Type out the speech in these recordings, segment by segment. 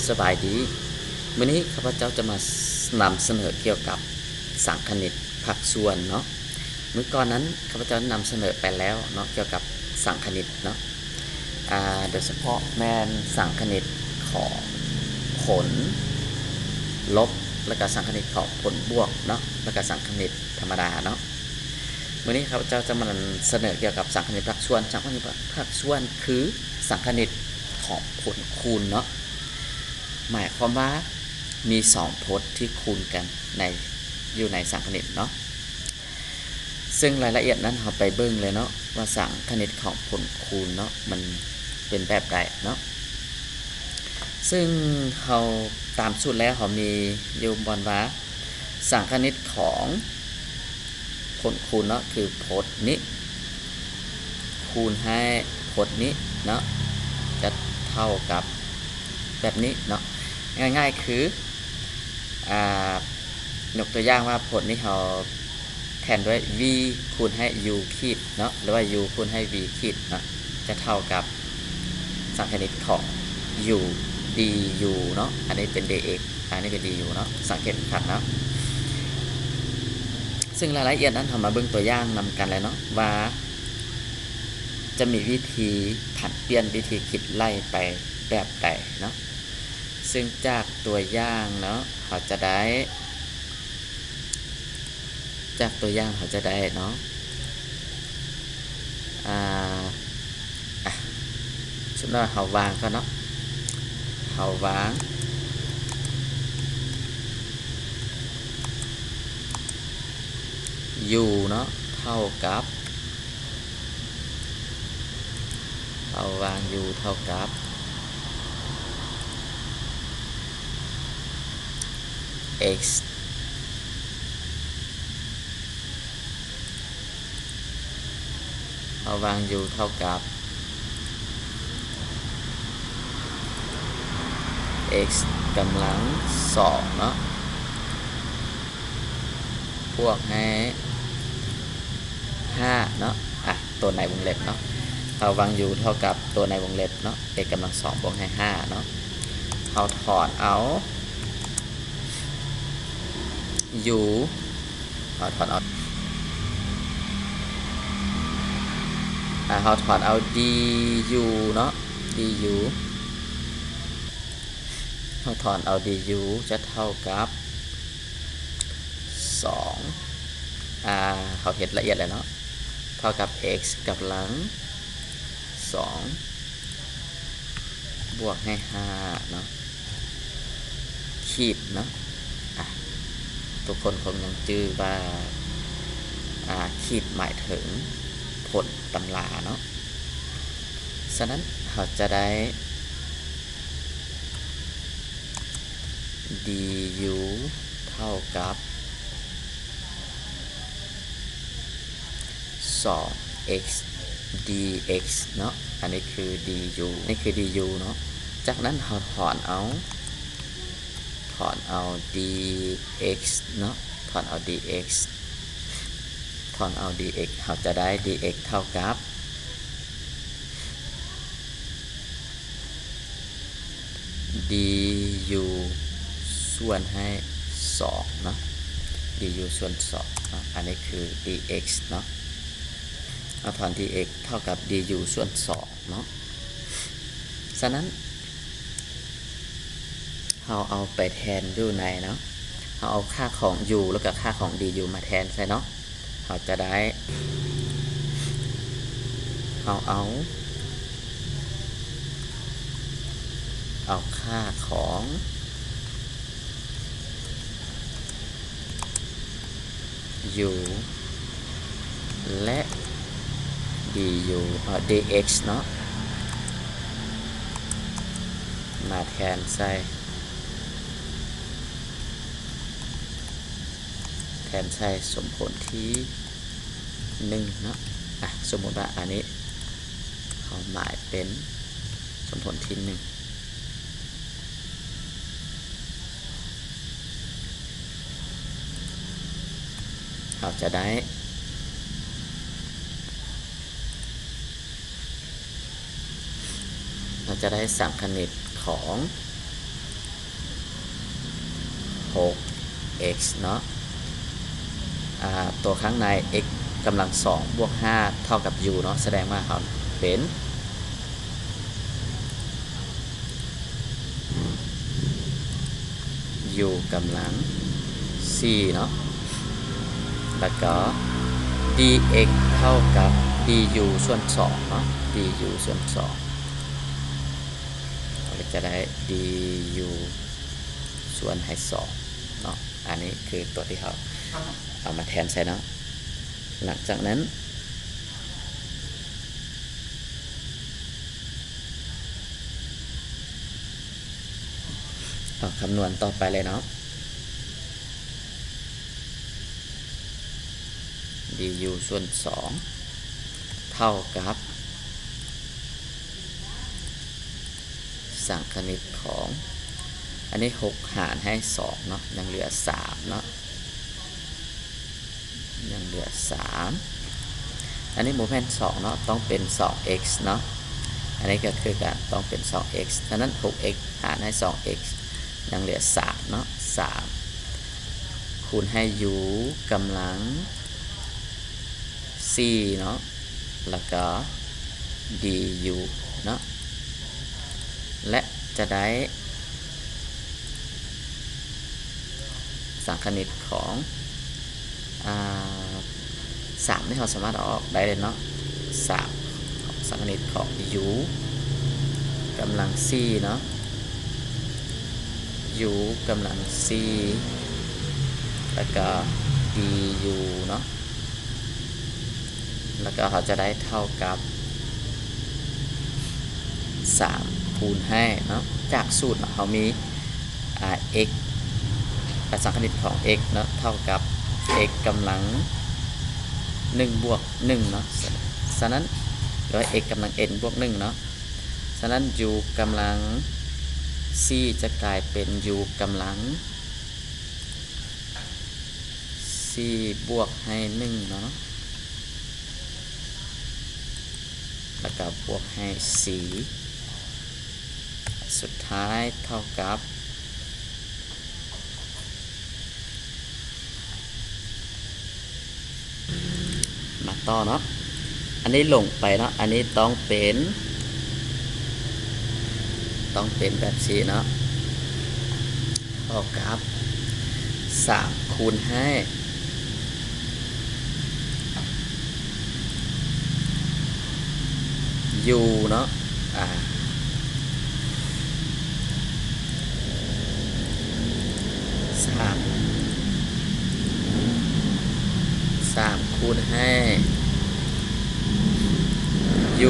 สบายดีวันนี้ข้าพเจ้าจะมานำเสนอเกี่ยวกับสังคณิตภาคส่วนเนาะเมื่อก่อนนั้นข้าพเจ้านำเสนอไปแล้วเนาะเกี่ยวกับสังคณิตเนาะโดยเฉพาะแมนสังคณิตของผลลบและก็สังคณิตของผลบวกเนาะและก็สังคณิตธรรมดาเนาะวันนี้ข้าพเจ้าจะมาเสนอเกี่ยวกับสังคณิตภาคส่วนสังคณิตภาคส่วนคือสังคณิตของผลคูณเนาะหมายความว่ามี2พจน์ที่คูณกันอยู่ในสังคณิตเนาะซึ่งรายละเอียดนั้นเราไปเบิ่งเลยเนาะว่าสังคณิตของผลคูณเนาะมันเป็นแบบใดเนาะซึ่งเราตามสูตรแล้วเรามีอยู่บนว่าสังคณิตของผลคูณเนาะคือพจน์นี้คูณให้พจน์นี้เนาะจะเท่ากับแบบนี้เนาะง่ายๆคือยกตัวอย่างว่าผลนี้เราแทนด้วย v คูณให้ u ขีดเนาะหรือว่า u คูณให้ v ขีดเนาะจะเท่ากับสังคณิตของ u du เนาะอันนี้เป็น dx อันนี้เป็น du เนาะสังเกตขัดเนาะซึ่งรายละเอียดนั้นทำมาเบิ่งตัวอย่างนำกันเลยเนาะว่าจะมีวิธีผันเปลี่ยนวิธีคิดไล่ไปแบบใดเนาะซึ่งจากตัวอย่างเนาะเขาจะได้จากตัวอย่างเขาจะได้เนาะสมมติว่าเขาวางก็เนาะเขาวางu เนาะเท่ากับเขาวาง u เท่ากับ x เอาวาง u เท่ากับ x กำลัง2เนาะพวกให้5เนาะตัวในวงเล็บเนาะเอาวาง u เท่ากับตัวในวงเล็บเนาะ x กำลัง2บวกให้5เนาะเอาถอนเอา u เอาถอนเอาเขาถอนเอา du เนาะ du เขาถอนเอา du จะเท่ากับ2เขาเห็นละเอียดเลยเนาะเท่ากับ x กำลัง2บวกให้5เนาะขีดเนาะทุกคนคงยังจื้อว่าขีดหมายถึงผลตำราเนาะฉะนั้นเราจะได้ du เท่ากับ2x dx เนาะอันนี้คือ du นี่คือ du เนาะจากนั้นเราถอนเอา dx เนาะถอนเอา dx ถอนเอา dx เราจะได้ dx เท่ากับ du ส่วนให้2เนาะ du ส่วน2เนาะอันนี้คือ dx เนาะเอาถอน dx เท่ากับ du ส่วน2เนาะฉะนั้นเราเอาไปแทนอยู่ในเนาะเราเอาค่าของ u แล้วก็ค่าของ du มาแทนใช่เนาะเราจะได้เอาค่าของ u และ du dx เนาะมาแทนใส่สมผลที่1เนาะสมมติว่าอันนี้เขาหมายเป็นสมผลที่1เราจะได้สังคณิตของ 6x เนาะตัวข้างใน x กำลัง2บวก5เท่ากับ u เนาะแสดงว่าเขาเป็น u กำลัง4เนาะแล้วก็ dx เท่ากับ du ส่วน2เนาะ du ส่วน2เราจะได้ du ส่วนให้2เนาะอันนี้คือตัวที่เขาเอามาแทนใช่เนาะหลังจากนั้นเอาคำนวณต่อไปเลยเนาะ du ส่วน2เท่ากับสังคณิตของอันนี้6หารให้2เนาะยังเหลือ3เนาะยังเหลือ3อันนี้โมเมนต์2เนาะต้องเป็น 2x เนาะอันนี้ก็คือการต้องเป็น 2x ดังนั้น 6x หารให้ 2x ยังเหลือ3เนาะ3คูณให้ u กำลัง4เนาะแล้วก็ du เนาะและจะได้สังคณิตของ3ที่เราสามารถเอาออกได้เลยเนาะ3สังคณิตของ u กำลัง4เนาะ u กำลัง4แล้วก็ du เนาะแล้วก็เขาจะได้เท่ากับ3คูณให้เนาะจากสูตรเขามีx สังคณิตของ x เนาะเท่ากับ x กำลัง1บวก1เนาะฉะนั้นหรือว่า x กำลัง n บวก1เนาะฉะนั้น u กำลัง4จะกลายเป็น u กำลัง4บวกให้1เนาะแล้วก็บวกให้4สุดท้ายเท่ากับมาต่อเนาะอันนี้ลงไปเนาะอันนี้ต้องเป็นแบบ4เนาะเท่ากับ3คูณให้u เนาะ3คูณให้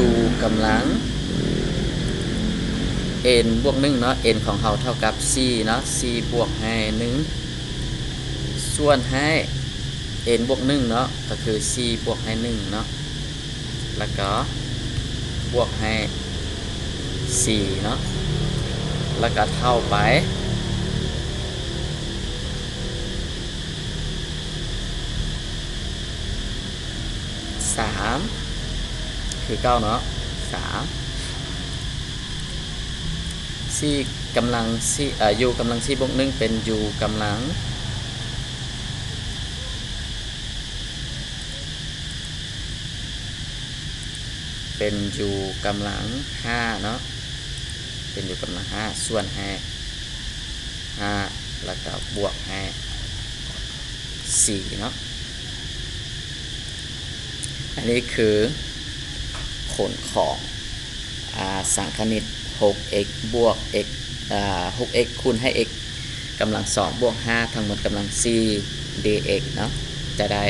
u กำลัง n บวก1เนาะ n ของเราเท่ากับ4เนาะ4บวกให้1ส่วนให้ n บวก1เนาะก็คือ4บวกให้1เนาะแล้วก็บวกให้4เนาะแล้วก็เท่าไป3คือ9เนาะ3 4กำลังu กำลัง4บวก1เป็น u กำลังเป็น u กำลัง5เนาะเป็น u กำลัง5ส่วนให้5แล้วก็บวกให้4เนาะอันนี้คือผลของสังคณิต 6x บวก x 6x คูณให้ x กำลัง2บวก5ทั้งหมดกำลัง4 dx เนาะจะได้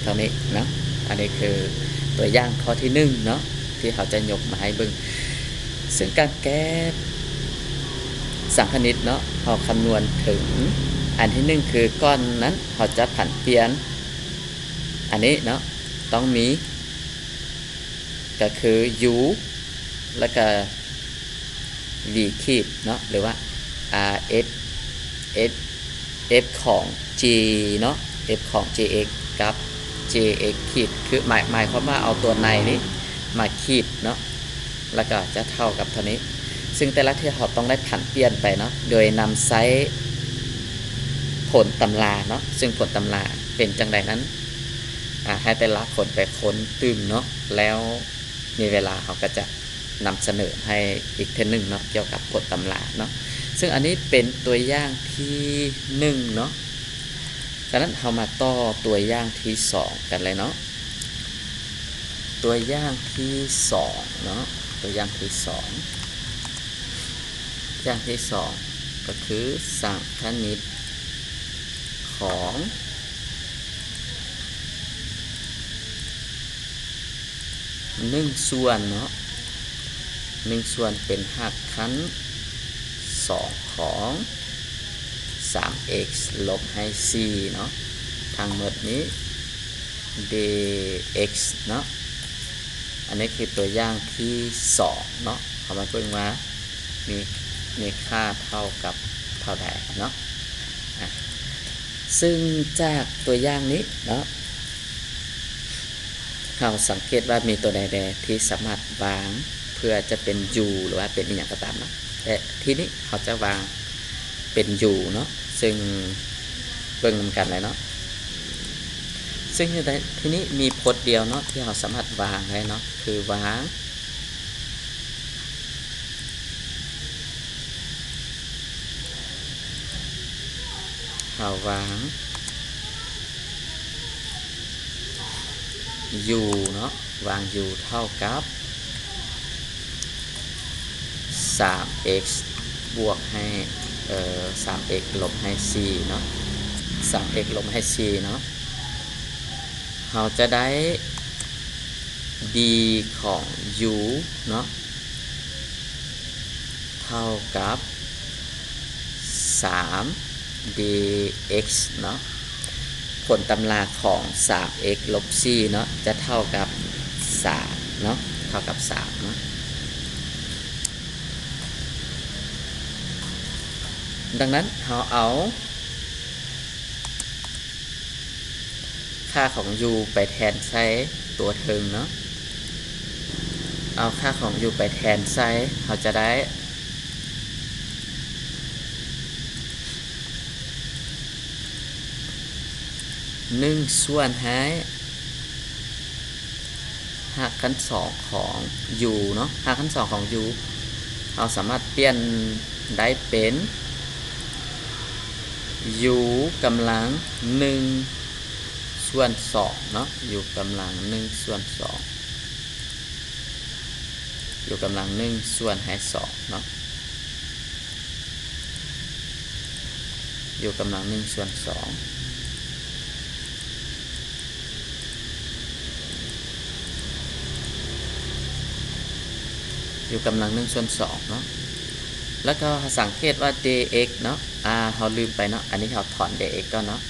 เท่านี้เนาะอันนี้คือตัวอย่างข้อที่1เนาะที่เขาจะยกมาให้เบิ่งซึ่งการแก้สังคณิตเนาะเขาคำนวณถึงอันที่1คือก้อนนั้นเขาจะผันเปลี่ยนอันนี้เนาะต้องมีก็คือ u แล้วก็ v ขีดเนาะหรือว่า f ของ g เนาะ f ของ jx กับ jx ขีดคือหมายความว่าเอาตัวในนี้มาขีดเนาะแล้วก็จะเท่ากับเท่านี้ซึ่งแต่ละที่เราต้องได้ผันเปลี่ยนไปเนาะโดยนำไซส์ ผลตำราเนาะซึ่งผลตำราเป็นจังใดนั้นให้แต่ละคนไปค้นตึมเนาะแล้วมีเวลาเขาก็จะนำเสนอให้อีกเทนึงเนาะเกี่ยวกับผลตำราเนาะซึ่งอันนี้เป็นตัวอย่างที่1เนาะฉะนั้นเรามาต่อตัวอย่างที่2กันเลยเนาะตัวอย่างที่2เนาะตัวอย่างที่2อย่างที่2ก็คือสังคณิตของ1ส่วนเนาะ1ส่วนเป็นหักคั้น2ของ 3x ลบให้ 4เนาะทั้งหมดนี้ dx เนาะอันนี้คือตัวอย่างที่2เนาะเอามาเพิ่งว่ามีค่าเท่ากับเท่าใดเนาะซึ่งจากตัวอย่างนี้เนาะเราสังเกตว่ามีตัวใดๆที่สามารถวางเพื่อจะเป็น u หรือว่าเป็นอย่างก็ตามเนาะแต่ทีนี้เขาจะวางเป็น u เนาะซึ่งเบิ่งนำกันเลยเนาะซึ่งทีนี้มีพจน์เดียวเนาะที่เราสามารถวางได้เนาะคือวางเราวาง u เนาะวาง u เท่ากับ 3x บวกให้3x ลบให้ 4เนาะ 3x ลบให้ 4เนาะเราจะได้ d ของ u เนาะเท่ากับ3 dx เนาะผลตำราของ 3x ลบ 4เนาะจะเท่ากับ3เนาะเท่ากับ3เนาะดังนั้นเราเอาค่าของ u ไปแทนใช้ตัวเทิงเนาะเอาค่าของ u ไปแทนใช้เราจะได้1ส่วนให้หักคั้น2ของ u เนาะหักคั้น2ของ u เราสามารถเปลี่ยนได้เป็น u กำลัง1ส่วน2เนาะ u กำลัง1ส่วน2 u กำลัง1ส่วนให้2เนาะ u กำลัง1ส่วน2อยู่กำลัง1ส่วน2เนาะแล้วก็สังเกตว่า dx เนาะเราลืมไปเนาะอันนี้เราถอน dx ก็เนาะ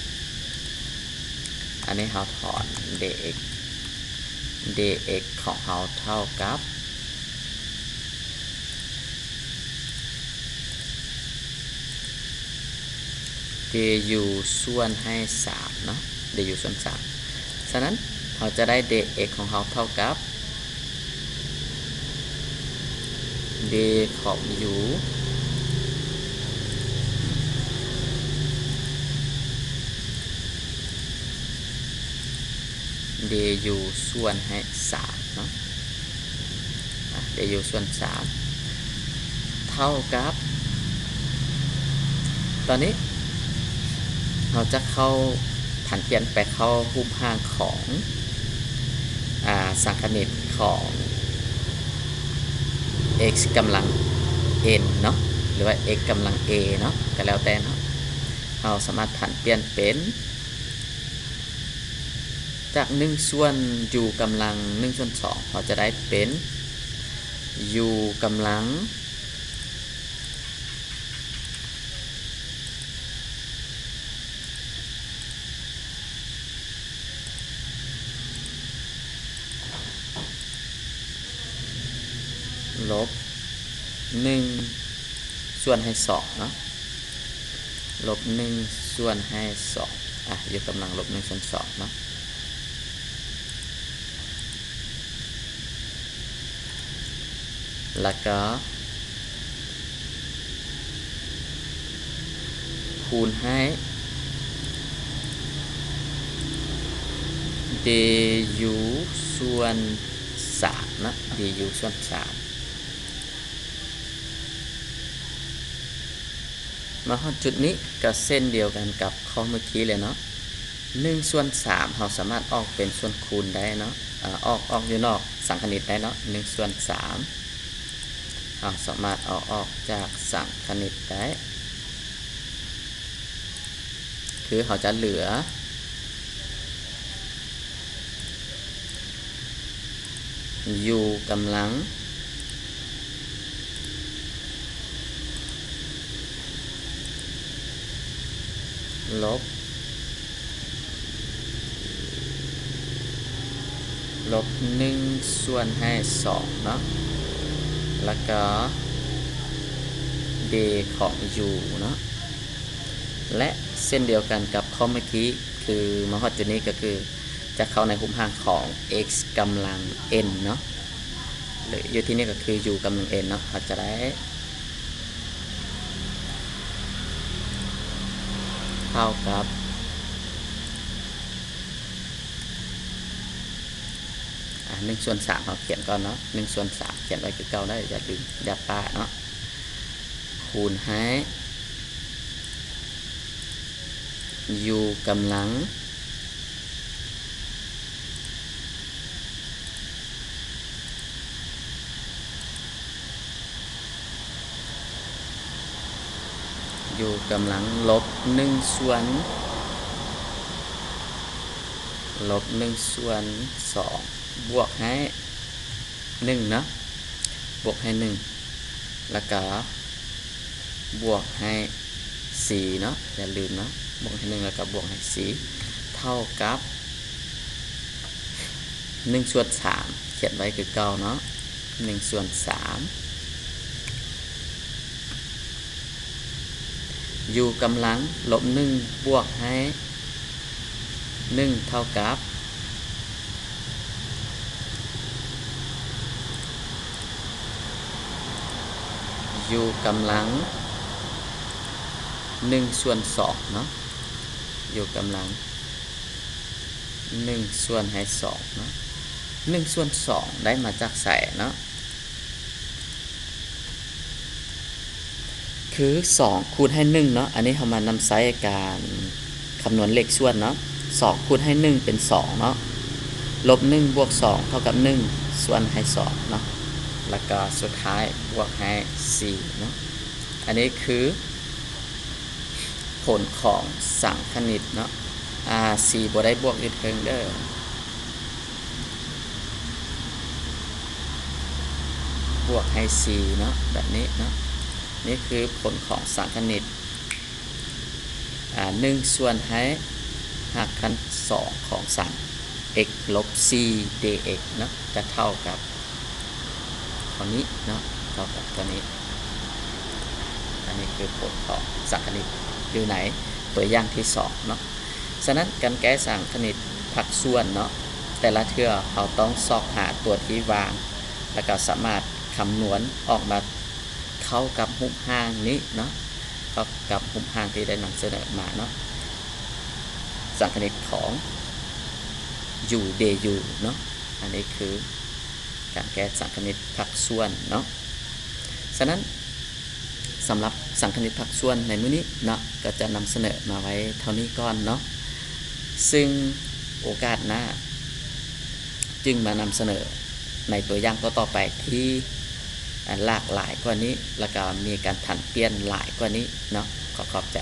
อันนี้เราถอน dx ของเราเท่ากับ du ส่วนให้3เนาะ du ส่วน3ฉะนั้นเราจะได้ dx ของเราเท่ากับ d ของ u du ส่วนให้3เนาะdu ส่วน3เท่ากับตอนนี้เราจะเข้าผันเปลี่ยนไปเข้ารูปร่างของสังคณิตของ x กำลัง n เนาะหรือว่า x กำลัง a เนาะก็แล้วแต่เนาะเราสามารถผันเปลี่ยนเป็นจาก1ส่วน u กำลัง1ส่วน2เราจะได้เป็น u กำลังลบ1ส่วนให้2เนาะลบ1ส่วนให้2อยู่กำลังลบ1ส่วน2เนาะแล้วก็คูณให้ du ส่วน3นะ du ส่วน3มาฮอดจุดนี้ก็เส้นเดียวกันกับข้อเมื่อกี้เลยเนาะ1 ส่วน 3เราสามารถออกเป็นส่วนคูณได้เนาะออกอยู่นอกสังคณิตได้เนาะ1 ส่วน 3เราสามารถเอาออกจากสังคณิตได้คือเราจะเหลือu กำลังลบ1 ส่วนให้2เนาะแล้วก็ d ของ u เนาะและเส้นเดียวกันกับข้อเมื่อกี้คือมาฮอดจุดนี้ก็คือจะเข้าในหุมห่างของ x กำลัง n เนาะหรืออยู่ที่นี่ก็คือ u กำลัง n เนาะเราจะได้เท่ากับ1 ส่วน 3เราเขียนก่อนเนาะ1 ส่วน 3เขียนไว้คือเก่าได้อย่าลืมอย่าป้าเนาะคูณให้ u กำลังลบ1 ส่วน2บวกให้1เนาะบวกให้1แล้วก็บวกให้4เนาะอย่าลืมเนาะบวกให้1แล้วก็บวกให้4เท่ากับ1 ส่วน 3เขียนไว้คือเก่าเนาะ1 ส่วน 3 u กำลังลบ1บวกให้1เท่ากับu กำลัง1 ส่วน 2เนาะ u กำลัง1 ส่วนให้2เนาะ1 ส่วน 2ได้มาจากใส่เนาะคือ2คูณให้1เนาะอันนี้เรามานำใช้การคำนวณเลขส่วนเนาะ2คูณให้1เป็น2เนาะลบ1บวก2เท่ากับ1ส่วนให้2เนาะแล้วก็สุดท้ายบวกให้4เนาะอันนี้คือผลของสังคณิตเนาะ4บ่ได้บวกอีกเพิ่งเด้อบวกให้4เนาะแบบนี้เนาะนี่คือผลของสังคณิต1 ส่วนให้หักกัน2ของสัง x ลบ c dx เนาะจะเท่ากับตัวนี้เนาะเท่ากับตัวนี้อันนี้คือผลของสังคณิตอยู่ไหนตัวอย่างที่2เนาะฉะนั้นการแก้สังคณิตผักส่วนเนาะแต่ละเทื่อเราต้องซอกหาตัวที่วางแล้วก็สามารถคำนวณออกมาเข้ากับหุบห่างนี้เนาะเข้ากับหุบห่างที่ได้นำเสนอมาเนาะสังคณิตของ u du เนาะอันนี้คือการแก้สังคณิตผักส่วนเนาะฉะนั้นสำหรับสังคณิตผักส่วนในมื้อนี้เนาะก็จะนำเสนอมาไว้เท่านี้ก่อนเนาะซึ่งโอกาสหน้าจึงมานำเสนอในตัวอย่างต่อไปที่หลากหลายกว่านี้แล้วก็มีการผันเปลี่ยนหลายกว่านี้เนาะขอบใจ